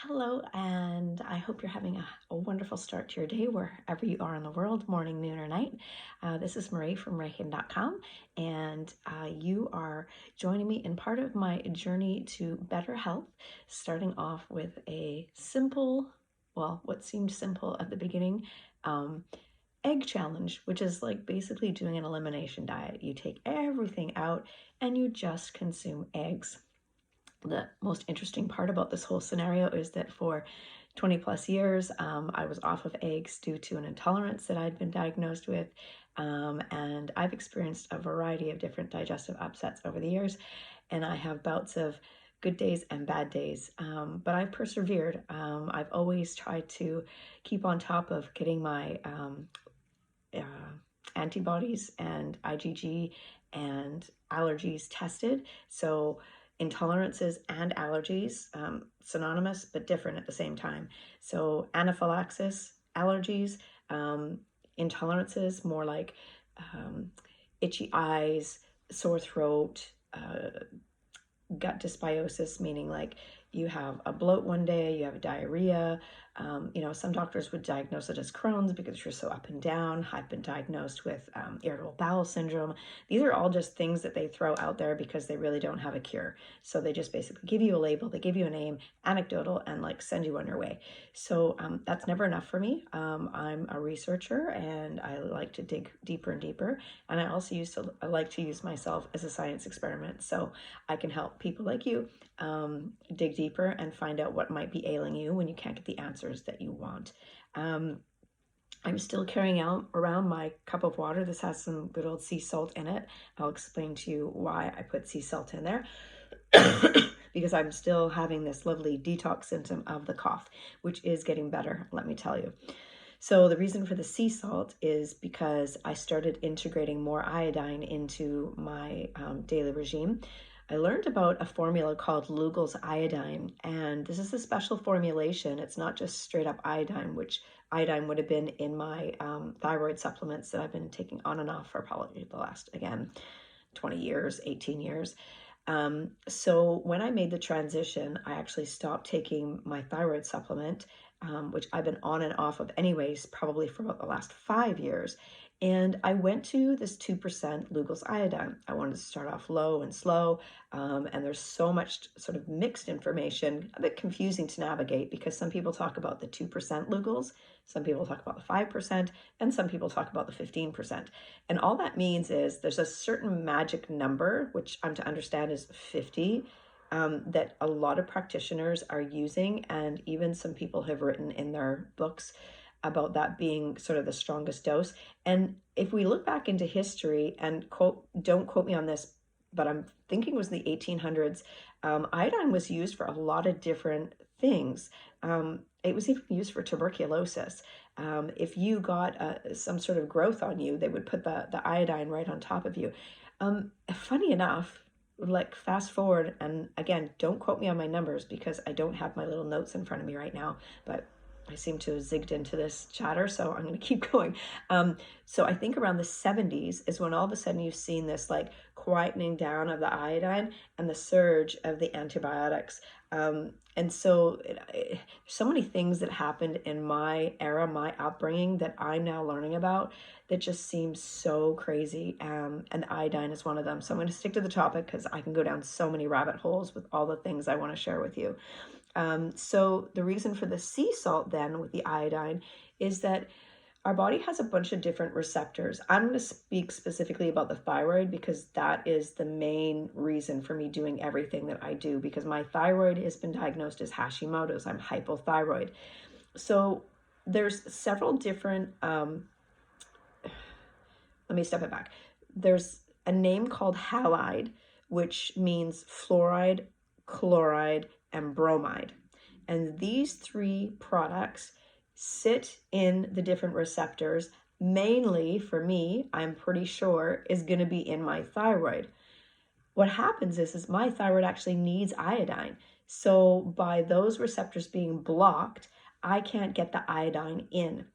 Hello, and I hope you're having a wonderful start to your day wherever you are in the world, morning, noon, or night. This is Marie from Hayden.com, and you are joining me in part of my journey to better health, starting off with a simple, well, what seemed simple at the beginning, egg challenge, which is like basically doing an elimination diet. You take everything out and you just consume eggs. The most interesting part about this whole scenario is that for 20 plus years, I was off of eggs due to an intolerance that I'd been diagnosed with. And I've experienced a variety of different digestive upsets over the years, and I have bouts of good days and bad days. But I've persevered. I've always tried to keep on top of getting my uh, antibodies and IgG and allergies tested. So intolerances and allergies, synonymous but different at the same time. So anaphylaxis, allergies, intolerances, more like itchy eyes, sore throat, gut dysbiosis, meaning like you have a bloat one day, you have a diarrhea. Some doctors would diagnose it as Crohn's because you're so up and down. I've been diagnosed with irritable bowel syndrome. These are all just things that they throw out there because they really don't have a cure. So they just basically give you a label, they give you a name, anecdotal, and like send you on your way. So that's never enough for me. I'm a researcher and I like to dig deeper and deeper. And I also I like to use myself as a science experiment. So I can help people like you dig deeper and find out what might be ailing you when you can't get the answers that you want. I'm still carrying out around my cup of water. This has some good old sea salt in it. I'll explain to you why I put sea salt in there. Because I'm still having this lovely detox symptom of the cough, which is getting better, let me tell you. So the reason for the sea salt is because I started integrating more iodine into my daily regime. I learned about a formula called Lugol's iodine, and this is a special formulation. It's not just straight up iodine, which iodine would have been in my thyroid supplements that I've been taking on and off for probably the last, again, 20 years, 18 years. So when I made the transition, I actually stopped taking my thyroid supplement, which I've been on and off of anyways, probably for about the last 5 years. And I went to this 2% Lugol's iodine. I wanted to start off low and slow. And there's so much sort of mixed information, a bit confusing to navigate because some people talk about the 2% Lugol's, some people talk about the 5%, and some people talk about the 15%. And all that means is there's a certain magic number, which I'm to understand is 50, that a lot of practitioners are using. And even some people have written in their books about that being sort of the strongest dose. And if we look back into history and don't quote me on this, but I'm thinking it was the 1800s, iodine was used for a lot of different things. It was even used for tuberculosis. If you got some sort of growth on you, they would put the iodine right on top of you. Funny enough, like fast forward, and again, don't quote me on my numbers because I don't have my little notes in front of me right now, but I seem to have zigged into this chatter, so I'm going to keep going. So I think around the 70s is when all of a sudden you've seen this like quietening down of the iodine and the surge of the antibiotics. And so so many things that happened in my era, my upbringing that I'm now learning about that just seems so crazy. And iodine is one of them. So I'm going to stick to the topic because I can go down so many rabbit holes with all the things I want to share with you. So the reason for the sea salt then with the iodine is that our body has a bunch of different receptors. I'm going to speak specifically about the thyroid because that is the main reason for me doing everything that I do, because my thyroid has been diagnosed as Hashimoto's. I'm hypothyroid. So there's several different, let me step it back. There's a name called Halide, which means fluoride, chloride, and bromide. And these three products sit in the different receptors. Mainly for me, I'm pretty sure, is going to be in my thyroid. What happens is my thyroid actually needs iodine. So by those receptors being blocked, I can't get the iodine in.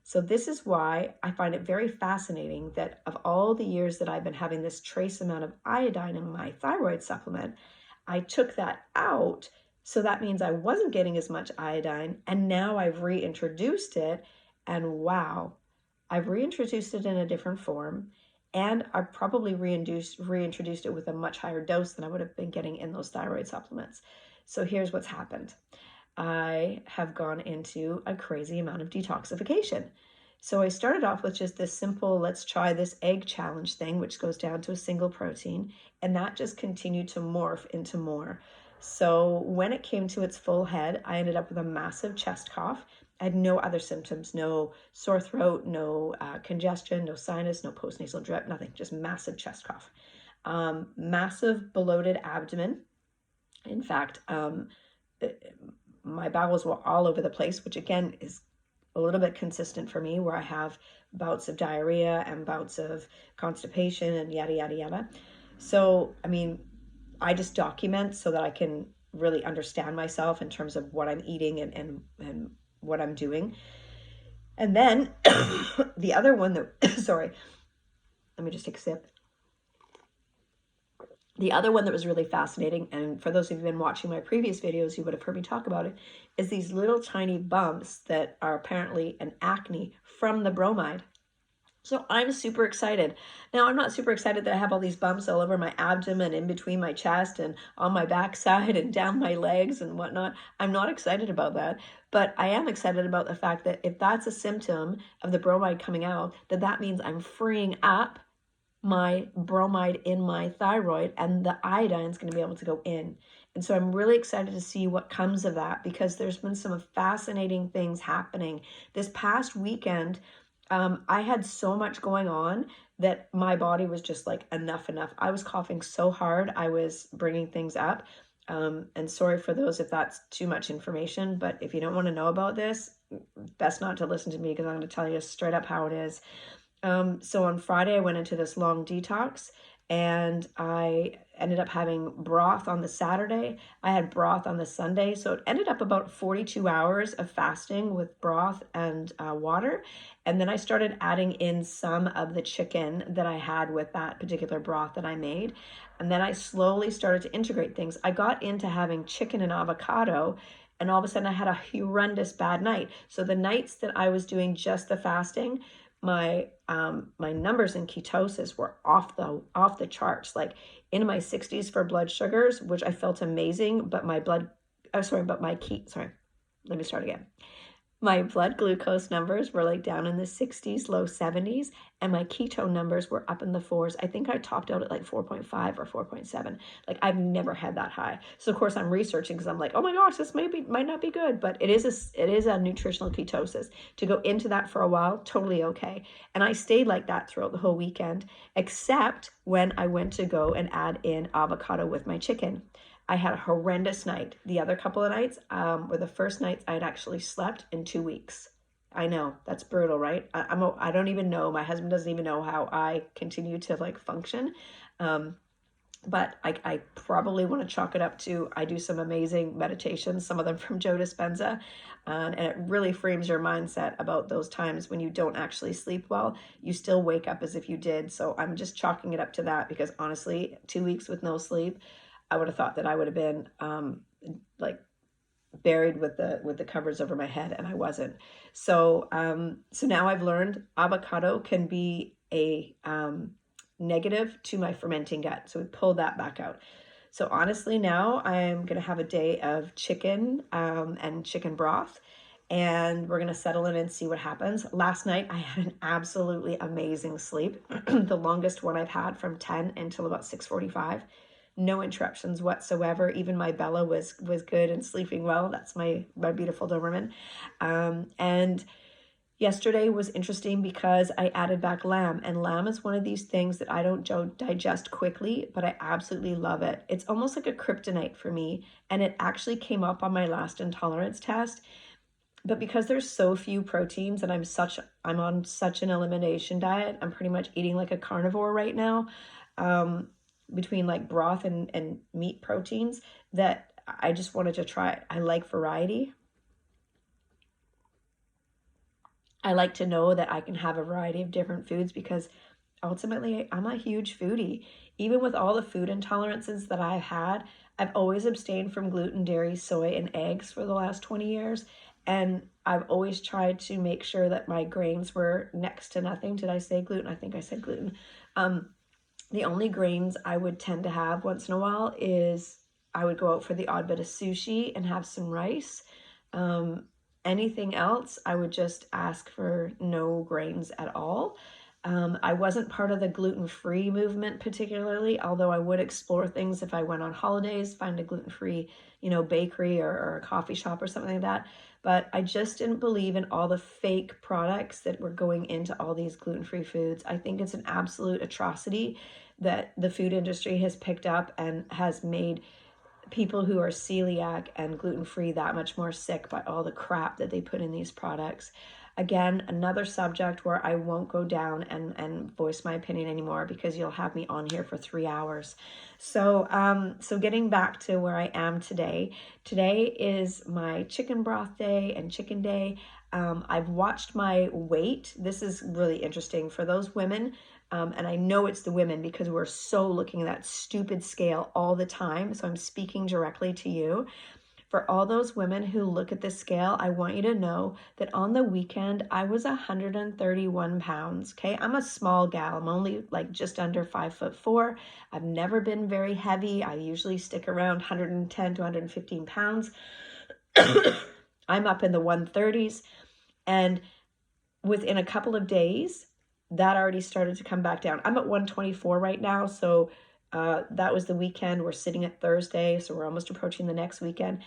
So this is why I find it very fascinating that of all the years that I've been having this trace amount of iodine in my thyroid supplement, I took that out So that means I wasn't getting as much iodine, and now I've reintroduced it, and wow, I've reintroduced it in a different form, and I've probably reintroduced it with a much higher dose than I would have been getting in those thyroid supplements. So here's what's happened. I have gone into a crazy amount of detoxification. So I started off with just this simple, let's try this egg challenge thing, which goes down to a single protein, and that just continued to morph into more. So when it came to its full head, I ended up with a massive chest cough. I had no other symptoms, no sore throat, no congestion, no sinus, no postnasal drip, nothing, just massive chest cough. Massive bloated abdomen. In fact, my bowels were all over the place, which again is a little bit consistent for me, where I have bouts of diarrhea and bouts of constipation and yada, yada, yada. So, I mean, I just document so that I can really understand myself in terms of what I'm eating and what I'm doing. And then the other one that, sorry, let me just take a sip. The other one that was really fascinating, and for those of you who've been watching my previous videos, you would have heard me talk about it, is these little tiny bumps that are apparently an acne from the bromide. So I'm super excited. Now, I'm not super excited that I have all these bumps all over my abdomen, in between my chest and on my backside and down my legs and whatnot. I'm not excited about that, but I am excited about the fact that if that's a symptom of the bromide coming out, that means I'm freeing up my bromide in my thyroid, and the iodine is going to be able to go in. And so I'm really excited to see what comes of that, because there's been some fascinating things happening. This past weekend, I had so much going on that my body was just like, enough. I was coughing so hard, I was bringing things up. And sorry for those if that's too much information, but if you don't want to know about this, best not to listen to me, because I'm going to tell you straight up how it is. So on Friday, I went into this long detox, and I ended up having broth on the Saturday. I had broth on the Sunday. So it ended up about 42 hours of fasting with broth and water. And then I started adding in some of the chicken that I had with that particular broth that I made. And then I slowly started to integrate things. I got into having chicken and avocado, and all of a sudden I had a horrendous bad night. So the nights that I was doing just the fasting, my numbers in ketosis were off the charts, like in my 60s for blood sugars, which I felt amazing, but my let me start again. My blood glucose numbers were like down in the 60s, low 70s, and my ketone numbers were up in the 4s. I think I topped out at like 4.5 or 4.7. Like, I've never had that high. So of course I'm researching, because I'm like, oh my gosh, this might not be good, but it is a nutritional ketosis. To go into that for a while, totally okay. And I stayed like that throughout the whole weekend, except when I went to go and add in avocado with my chicken. I had a horrendous night. The other couple of nights were the first nights I'd actually slept in 2 weeks. I know, that's brutal, right? I don't even know. My husband doesn't even know how I continue to like function. But I probably want to chalk it up to, I do some amazing meditations, some of them from Joe Dispenza, and it really frames your mindset about those times when you don't actually sleep well. You still wake up as if you did. So I'm just chalking it up to that, because honestly, 2 weeks with no sleep, I would have thought that I would have been like buried with the covers over my head, and I wasn't. So so now I've learned avocado can be a negative to my fermenting gut. So we pulled that back out. So honestly, now I'm going to have a day of chicken and chicken broth, and we're going to settle in and see what happens. Last night, I had an absolutely amazing sleep, the longest one I've had, from 10 until about 6:45. No interruptions whatsoever. Even my Bella was good and sleeping well. That's my beautiful Doberman. And yesterday was interesting because I added back lamb, and lamb is one of these things that I don't digest quickly, but I absolutely love it. It's almost like a kryptonite for me, and it actually came up on my last intolerance test. But because there's so few proteins, and I'm on such an elimination diet, I'm pretty much eating like a carnivore right now, between like broth and meat proteins, that I just wanted to try it. I like variety. I like to know that I can have a variety of different foods, because ultimately I'm a huge foodie. Even with all the food intolerances that I've had, I've always abstained from gluten, dairy, soy, and eggs for the last 20 years. And I've always tried to make sure that my grains were next to nothing. Did I say gluten? I think I said gluten. The only grains I would tend to have once in a while is I would go out for the odd bit of sushi and have some rice. Anything else, I would just ask for no grains at all. I wasn't part of the gluten-free movement particularly, although I would explore things if I went on holidays, find a gluten-free, bakery or a coffee shop or something like that. But I just didn't believe in all the fake products that were going into all these gluten-free foods. I think it's an absolute atrocity that the food industry has picked up and has made people who are celiac and gluten-free that much more sick by all the crap that they put in these products. Again, another subject where I won't go down and voice my opinion anymore because you'll have me on here for 3 hours. So getting back to where I am today. Today is my chicken broth day and chicken day. I've watched my weight. This is really interesting for those women. And I know it's the women because we're so looking at that stupid scale all the time. So I'm speaking directly to you. For all those women who look at this scale, I want you to know that on the weekend, I was 131 pounds, okay? I'm a small gal. I'm only like just under 5'4". I've never been very heavy. I usually stick around 110 to 115 pounds. I'm up in the 130s. And within a couple of days, that already started to come back down. I'm at 124 right now. So that was the weekend. We're sitting at Thursday. So we're almost approaching the next weekend.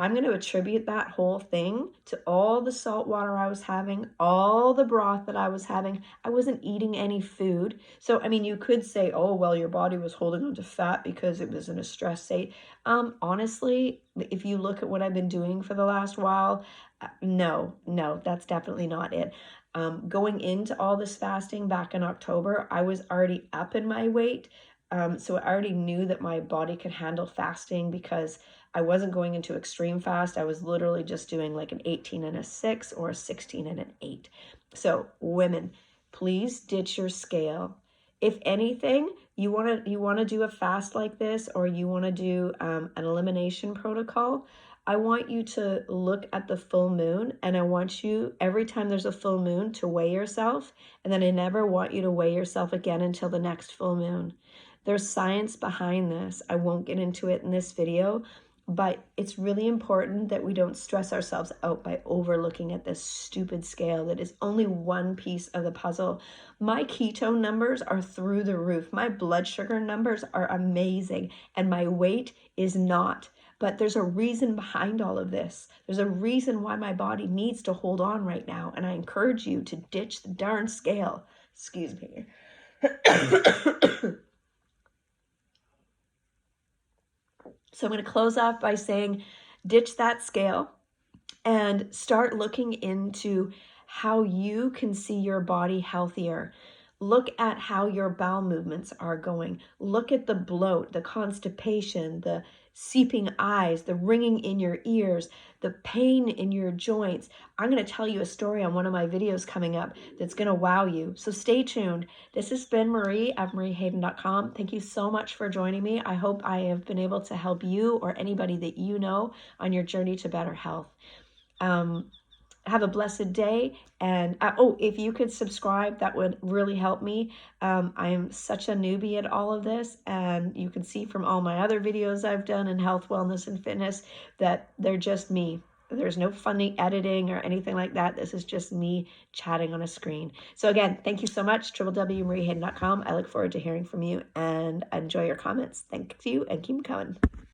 I'm going to attribute that whole thing to all the salt water I was having, all the broth that I was having. I wasn't eating any food. So, I mean, you could say, oh, well, your body was holding on to fat because it was in a stress state. Honestly, if you look at what I've been doing for the last while, no, that's definitely not it. Going into all this fasting back in October, I was already up in my weight. So I already knew that my body could handle fasting because I wasn't going into extreme fast. I was literally just doing like an 18 and a 6 or a 16 and an 8. So women, please ditch your scale. If anything, you want to do a fast like this, or you want to do an elimination protocol, I want you to look at the full moon, and I want you, every time there's a full moon, to weigh yourself, and then I never want you to weigh yourself again until the next full moon. There's science behind this. I won't get into it in this video, but it's really important that we don't stress ourselves out by overlooking at this stupid scale that is only one piece of the puzzle. My ketone numbers are through the roof. My blood sugar numbers are amazing, and my weight is not. But there's a reason behind all of this. There's a reason why my body needs to hold on right now, and I encourage you to ditch the darn scale. Excuse me. So I'm going to close off by saying, ditch that scale and start looking into how you can see your body healthier. Look at how your bowel movements are going. Look at the bloat, the constipation, the seeping eyes, the ringing in your ears, the pain in your joints. I'm going to tell you a story on one of my videos coming up that's going to wow you. So stay tuned. This has been Marie at mariehayden.com. Thank you so much for joining me. I hope I have been able to help you or anybody that you know on your journey to better health. Have a blessed day. And if you could subscribe, that would really help me. I am such a newbie at all of this, and you can see from all my other videos I've done in health, wellness, and fitness that they're just me. There's no funny editing or anything like that. This is just me chatting on a screen. So again, thank you so much, www.mariehayden.com. I look forward to hearing from you and enjoy your comments. Thank you, and keep them coming.